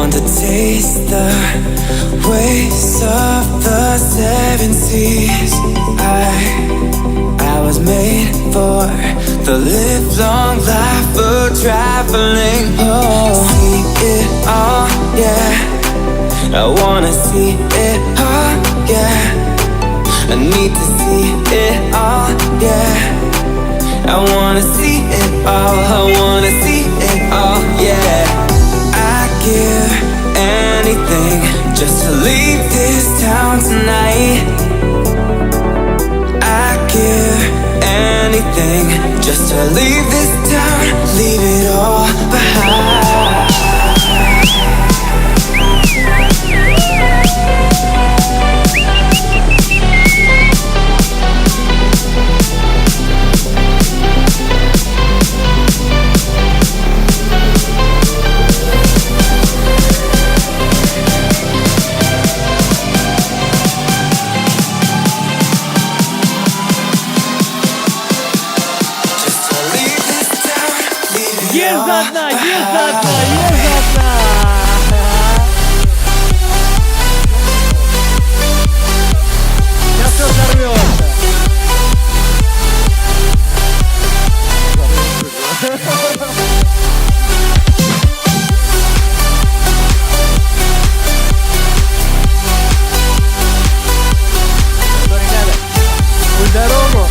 want to taste the waves of the seven seas. I was made for the live-long life of traveling. Oh, see it all, yeah. I wanna see it all, yeah. I need to see it all, yeah. I wanna see it all, I wanna see it all, yeah. I'd give anything just to leave this town tonight. I'd give anything just to leave this town, leave it all behind. Есть одна, есть одна, есть одна. Сейчас все взорвется. Что, ребята, будь дорогу.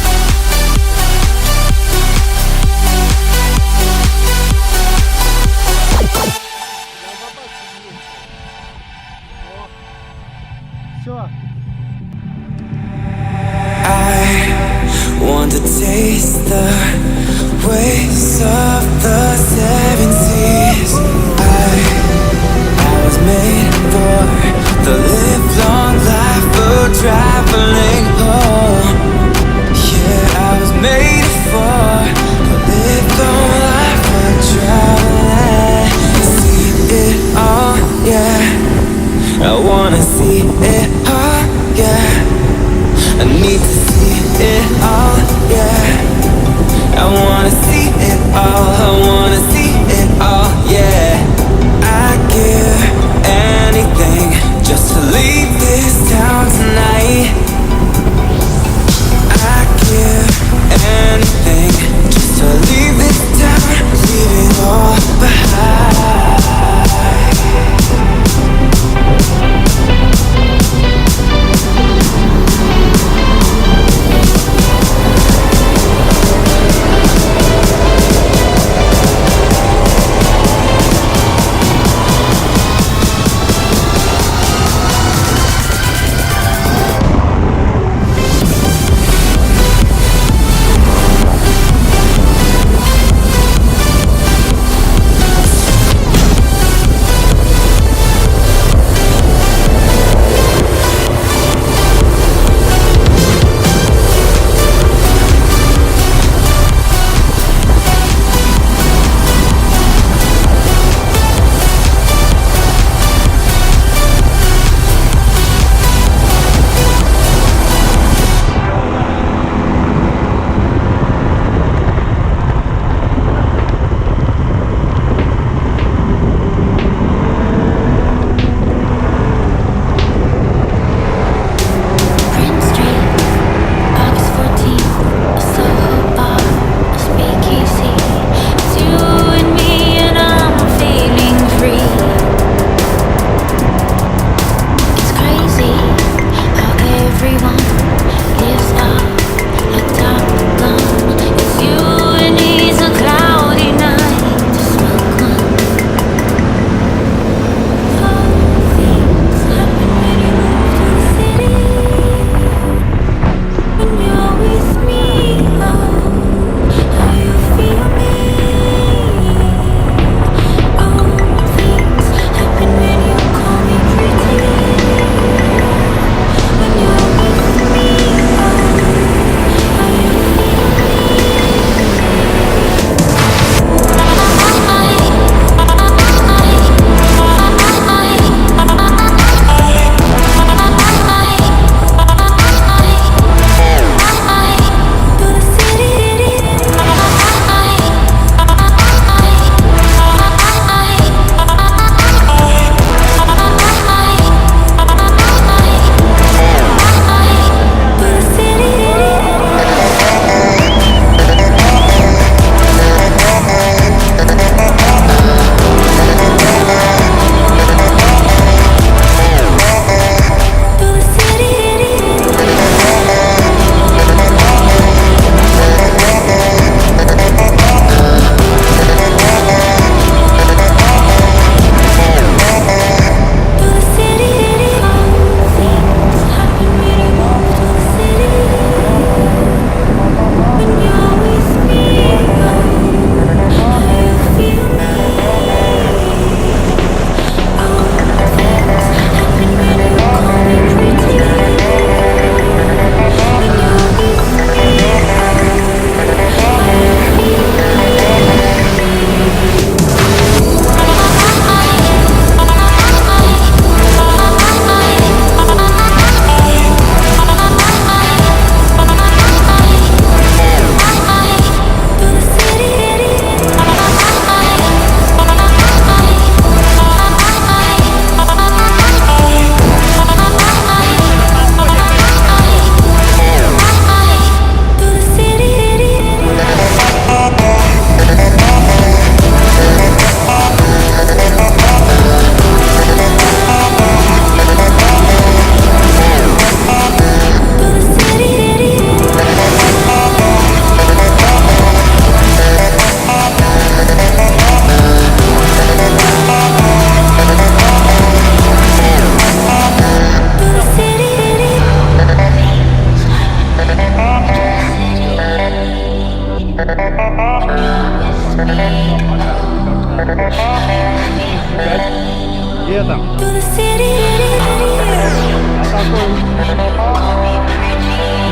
Где там?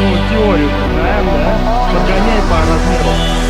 Ну, теорию знаем, да? Подгоняй по размеру.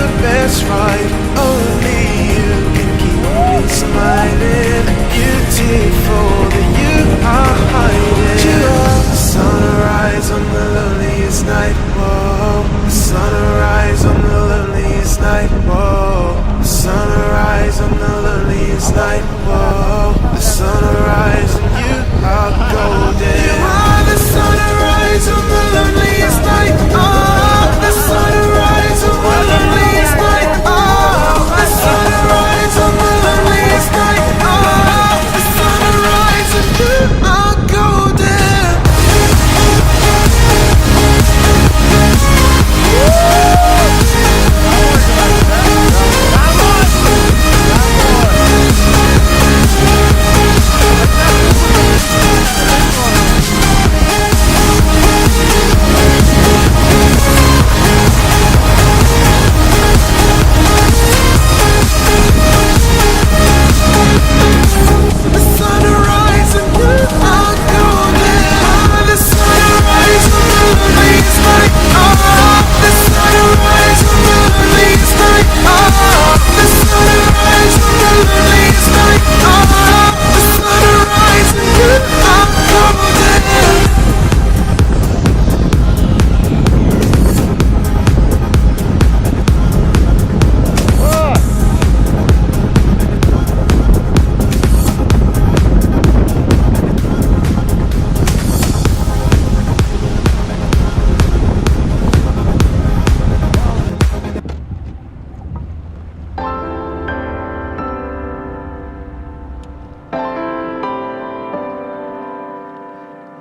the best right. Only you can keep me smiling. Beautiful that you are hiding. You are the sunrise on the loneliest night. Whoa, the sunrise on the loneliest night. Whoa, the sunrise on the loneliest night. Whoa, the sunrise and you are golden. You are the sunrise on the loneliest night. Oh, the sunrise on the loneliest night. Oh, the sunrise on the loneliest night. Oh, the sunrise and you are golden.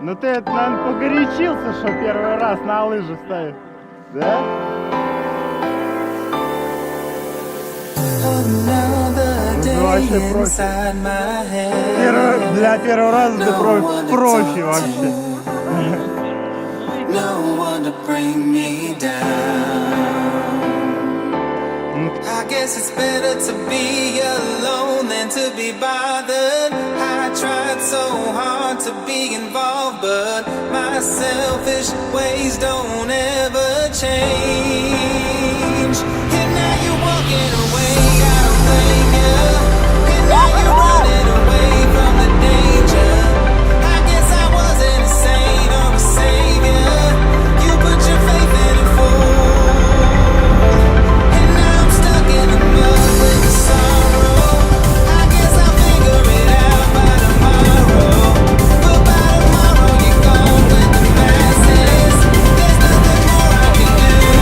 Ну ты, наверное, погорячился, что первый раз на лыжи ставишь, да? Ну вообще профи. Для первого раза ты профи вообще. I guess it's better to be alone than to be bothered. I tried so hard to be involved, but my selfish ways don't ever change. And now you're walking away, I don't blame you. And now you're running away from the danger. I guess I wasn't a saint or a savior. You put your faith in a fool. In the mud with the sorrow. I guess I'll figure it out by tomorrow. But by tomorrow you're gone with the masses. There's nothing more I can do.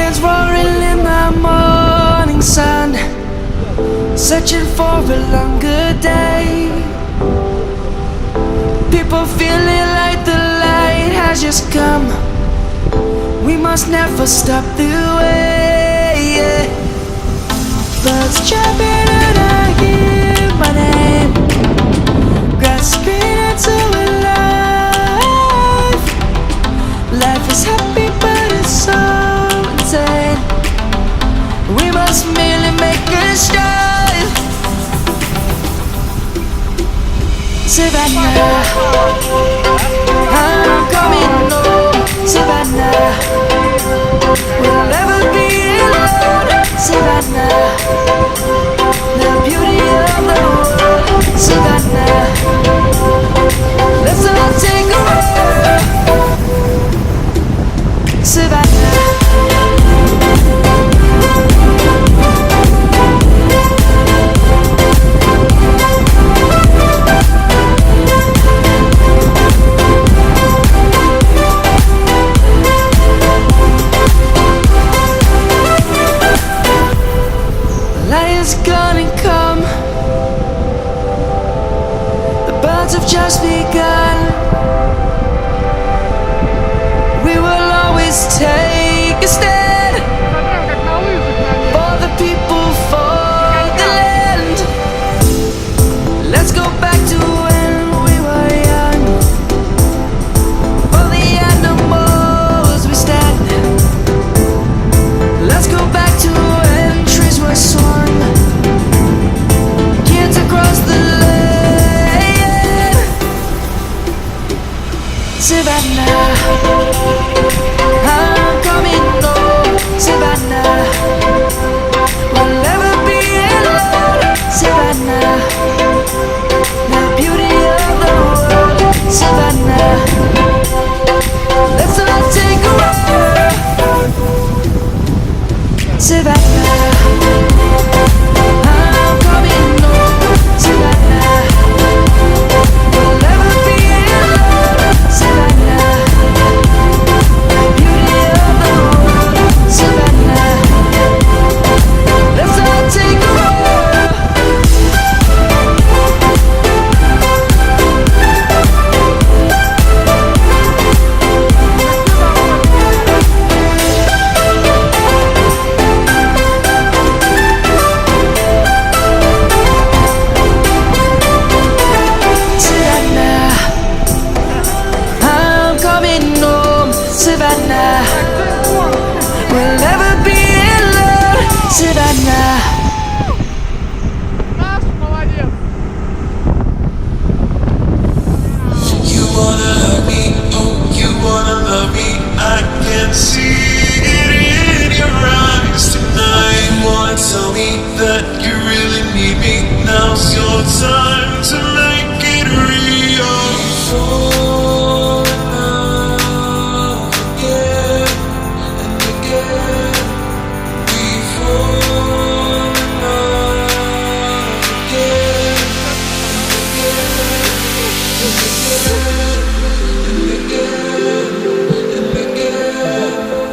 lions roaring in the morning sun, searching for a longer day. People feeling like the light has just come. We must never stop the way. Birds chirping and I hear my name. Grass green and so alive. Life is happy but it's so insane. We must merely make a start. Savannah, I'm coming home. Savannah, we'll never be alone. Savannah, the beauty of the world. Savannah, let's all take a walk. Savannah. Just begun. We will always take a stand for the people, for the land. Let's go back to when we were young. For the animals we stand. Let's go back to when trees were swung. Kids across the land. Savannah, I'm coming home. Savannah, we'll never be alone. Savannah, the beauty of the world. Savannah, let's all take a walk. Savannah, I'm coming home. Savannah, we'll never be alone. Savannah, the beauty of the world. Savannah, let's all take a walk. Savannah, I'm coming home. Savannah, we'll never be alone. Savannah. You wanna hurt me, oh, you wanna love me. I can see it in your eyes tonight. Wanna tell me that you really need me. Now's your time to make it real. Fall in love again and again. We fall in love again and again and again and again.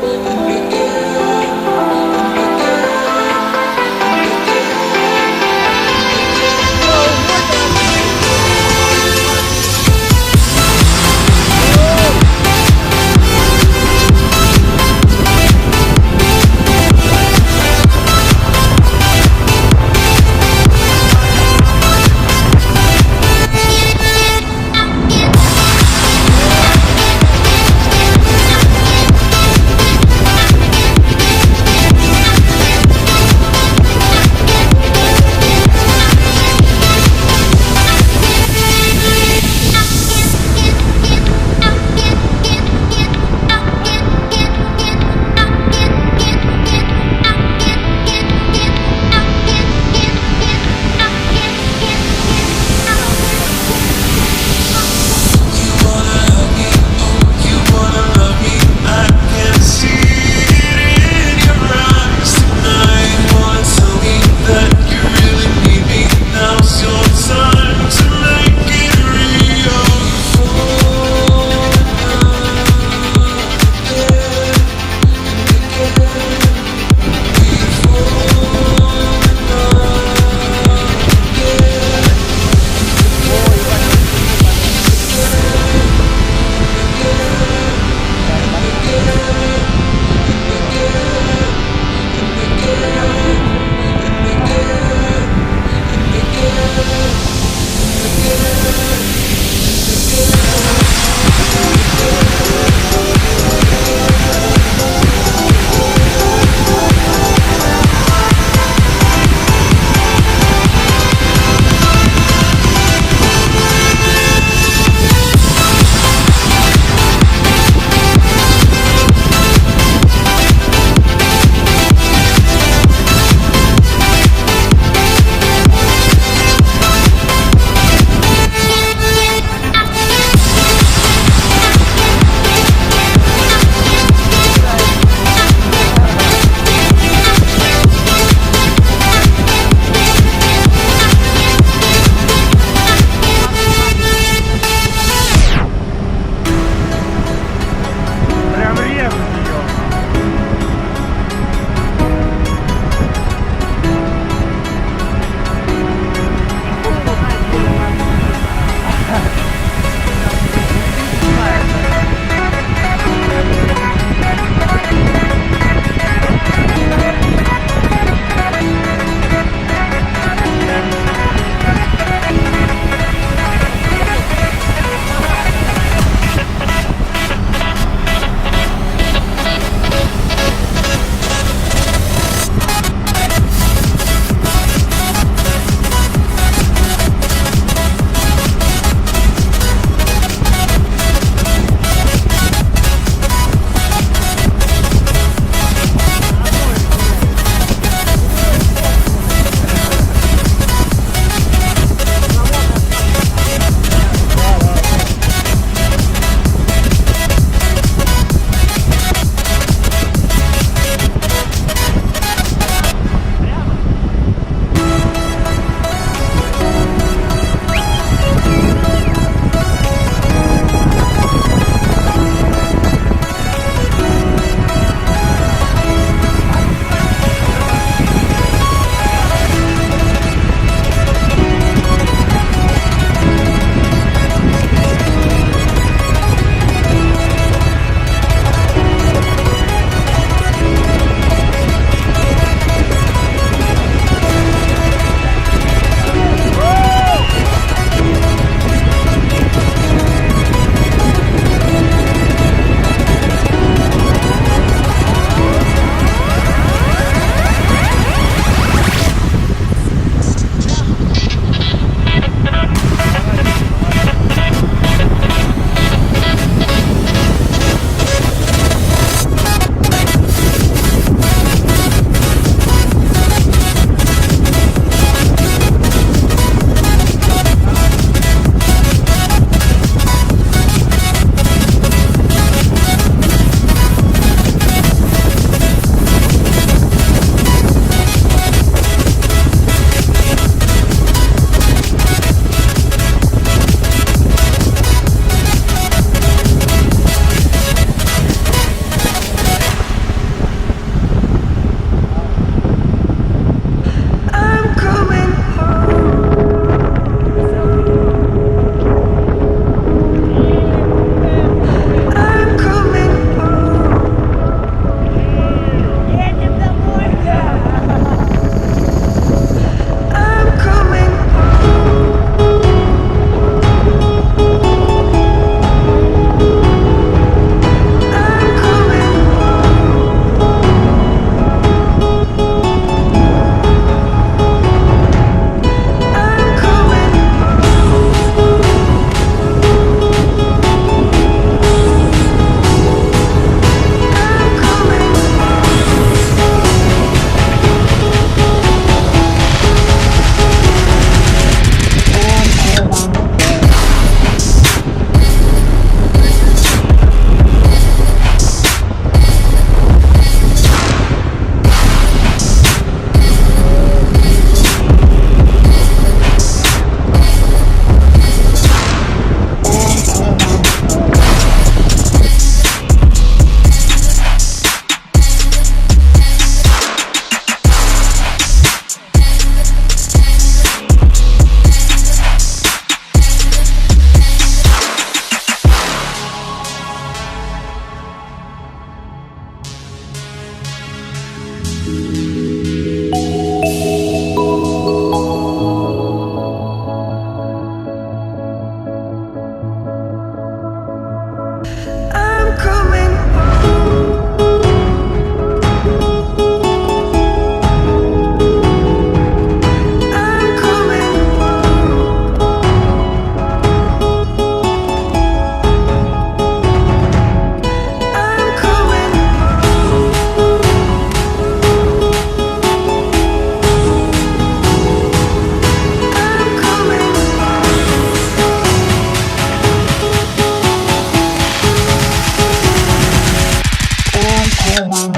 Oh,